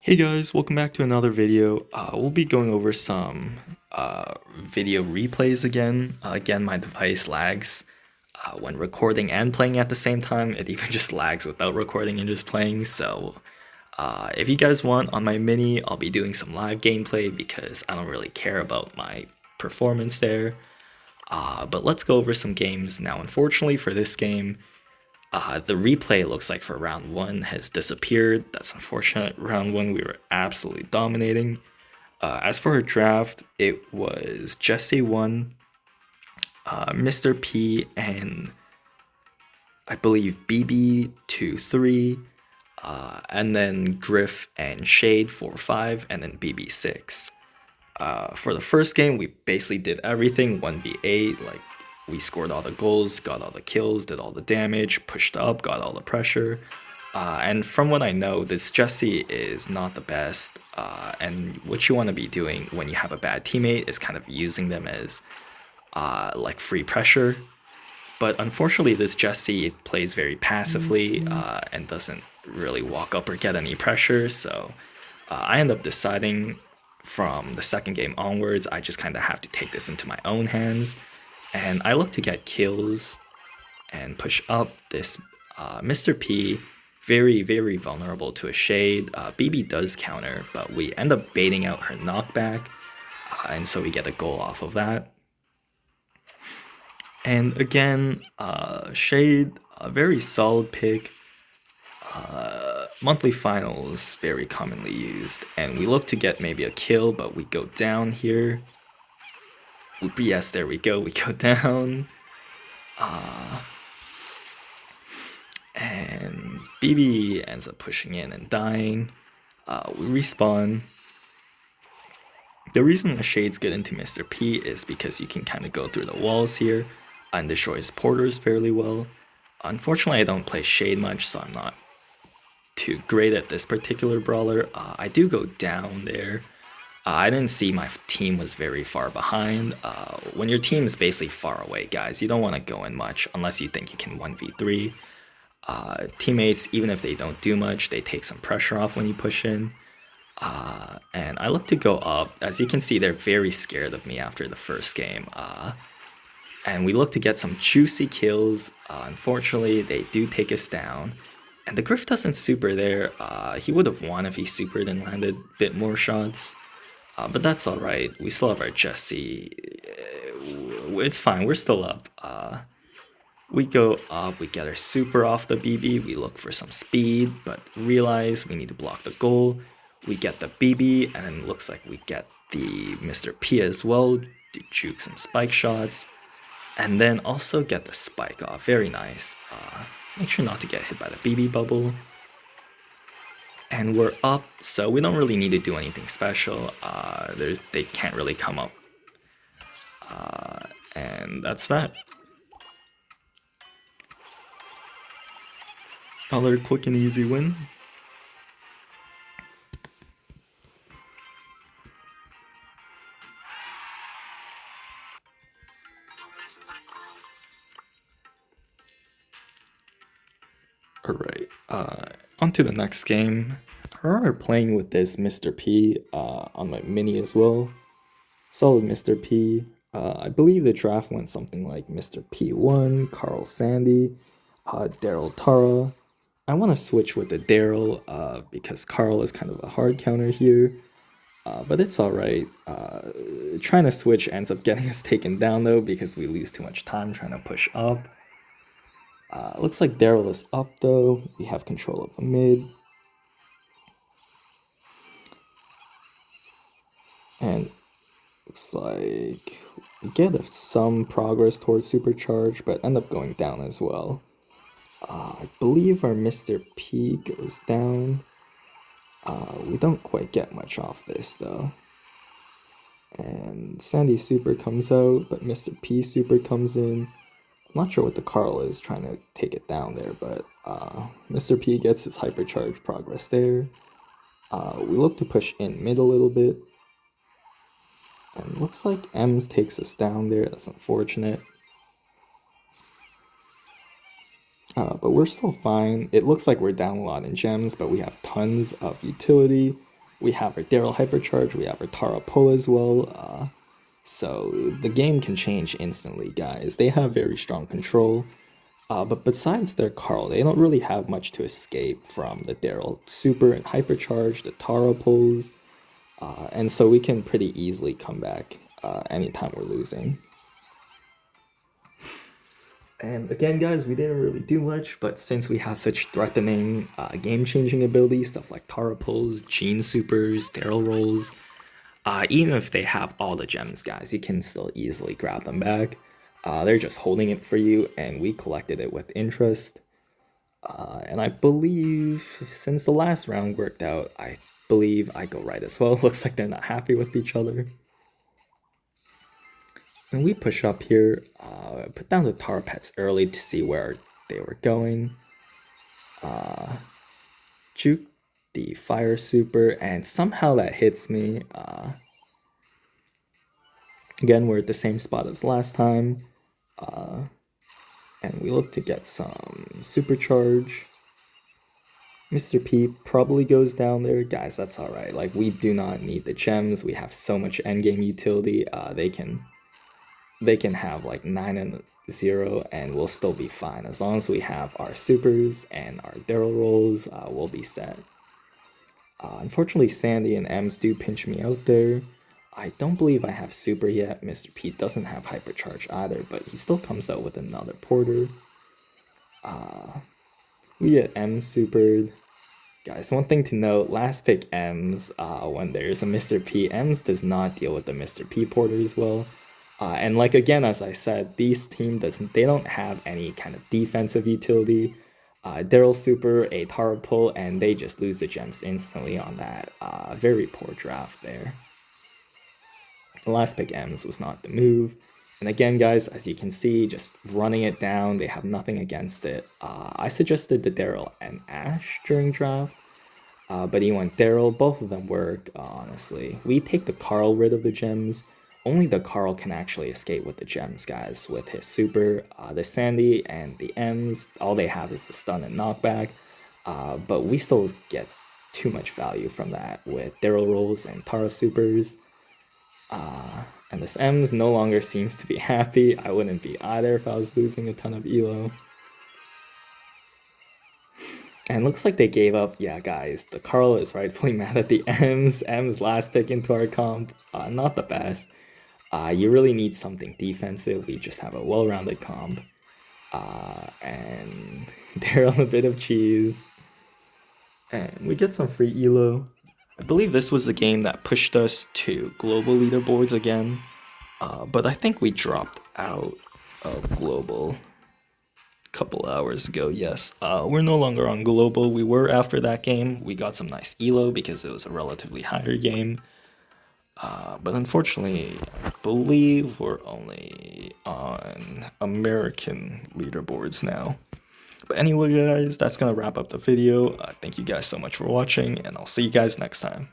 Hey guys, welcome back to another video. We'll be going over some video replays again. Again, my device lags when recording and playing at the same time. It even just lags without recording and just playing. So if you guys want, on my mini, I'll be doing some live gameplay because I don't really care about my performance there. But let's go over some games. Now, unfortunately for this game, the replay looks like for round one has disappeared. That's unfortunate. Round one, we were absolutely dominating. As for her draft, it was Jesse 1, Mr. P, and I believe BB 2, 3, and then Griff and Shade 4, 5, and then BB 6. For the first game, we basically did everything 1v8. Like, we scored all the goals, got all the kills, did all the damage, pushed up, got all the pressure. And from what I know, this Jesse is not the best. And what you want to be doing when you have a bad teammate is kind of using them as like free pressure. But unfortunately, this Jesse plays very passively and doesn't really walk up or get any pressure. So I end up deciding from the second game onwards, I just kind of have to take this into my own hands. And I look to get kills and push up. This Mr. P, very, very vulnerable to a shade. BB does counter, but we end up baiting out her knockback. And so we get a goal off of that. And again, Shade, a very solid pick. Monthly finals, very commonly used. And we look to get maybe a kill, but we go down here. Yes, there we go, we go down. And BB ends up pushing in and dying. We respawn. The reason the Shades get into Mr. P is because you can kind of go through the walls here and destroy his porters fairly well. Unfortunately, I don't play Shade much, so I'm not too great at this particular brawler. I do go down there. I didn't see my team was very far behind. When your team is basically far away, guys, you don't want to go in much unless you think you can 1v3. Teammates, even if they don't do much, they take some pressure off when you push in. And I look to go up. As you can see, they're very scared of me after the first game. And we look to get some juicy kills. Unfortunately, they do take us down. And the Griff doesn't super there. He would have won if he supered and landed a bit more shots. But that's alright. We still have our Jesse. It's fine. We're still up. We go up. We get our super off the BB. We look for some speed, but realize we need to block the goal. We get the BB, and then it looks like we get the Mr. P as well to juke some spike shots. And then also get the spike off. Very nice. Make sure not to get hit by the BB bubble. And we're up, so we don't really need to do anything special. They can't really come up. And that's that. Another quick and easy win. Alright, on to the next game. I remember playing with this Mr. P on my mini as well. Solid Mr. P. I believe the draft went something like Mr. P1, Carl Sandy, Daryl Tara. I want to switch with the Daryl because Carl is kind of a hard counter here. But it's alright. Trying to switch ends up getting us taken down though because we lose too much time trying to push up. Looks like Daryl is up though. We have control of the mid. And looks like we get some progress towards Supercharge, but end up going down as well. I believe our Mr. P goes down. We don't quite get much off this though. And Sandy Super comes out, but Mr. P Super comes in. I'm not sure what the Carl is trying to take it down there, but Mr. P gets his hypercharge progress there. We look to push in mid a little bit. And looks like Ems takes us down there. That's unfortunate. But we're still fine. It looks like we're down a lot in gems, but we have tons of utility. We have our Daryl Hypercharge, we have our Tara Poe as well. So the game can change instantly, guys. They have very strong control. But besides their Carl, they don't really have much to escape from the Daryl Super and Hypercharge, the Tara pulls, and so we can pretty easily come back anytime we're losing. And again, guys, we didn't really do much, but since we have such threatening, game-changing abilities, stuff like Tara pulls, Gene Supers, Daryl rolls, even if they have all the gems, guys, you can still easily grab them back. They're just holding it for you, and we collected it with interest. And I believe, since the last round worked out, I believe I go right as well. Looks like they're not happy with each other. And we push up here, put down the Tar Pets early to see where they were going. Juke the Fire Super, and somehow that hits me. Again, we're at the same spot as last time. And we look to get some Supercharge. Mr. P probably goes down there. Guys, that's alright. Like, we do not need the gems. We have so much endgame utility. They can have like 9 and 0 and we'll still be fine. As long as we have our supers and our Daryl rolls, we'll be set. Unfortunately, Sandy and Ems do pinch me out there. I don't believe I have super yet. Mr. P doesn't have hypercharge either, but he still comes out with another porter. We get Ems supered. Guys, one thing to note, last pick Ems, when there's a Mr. P, Ems does not deal with the Mr. P porter as well. And like again, as I said, these team they don't have any kind of defensive utility. Daryl super, a Tara pull, and they just lose the gems instantly on that very poor draft there. The last pick Ems was not the move. And again, guys, as you can see, just running it down, they have nothing against it. I suggested the Daryl and Ash during draft, but he went Daryl. Both of them work, honestly. We take the Carl rid of the gems. Only the Carl can actually escape with the gems, guys, with his super. The Sandy and the Ems, all they have is the stun and knockback, but we still get too much value from that with Daryl rolls and Tara supers. And this Ems no longer seems to be happy. I wouldn't be either if I was losing a ton of elo. And looks like they gave up. Yeah, guys, the Carl is rightfully mad at the Ems. Ems last pick into our comp, not the best. You really need something defensive. We just have a well-rounded comp. And they're on a bit of cheese. And we get some free elo. I believe this was the game that pushed us to global leaderboards again, but I think we dropped out of global a couple hours ago. Yes, we're no longer on global. We were after that game. We got some nice elo because it was a relatively higher game, but unfortunately, I believe we're only on American leaderboards now. But anyway, guys, that's gonna wrap up the video. Thank you guys so much for watching, and I'll see you guys next time.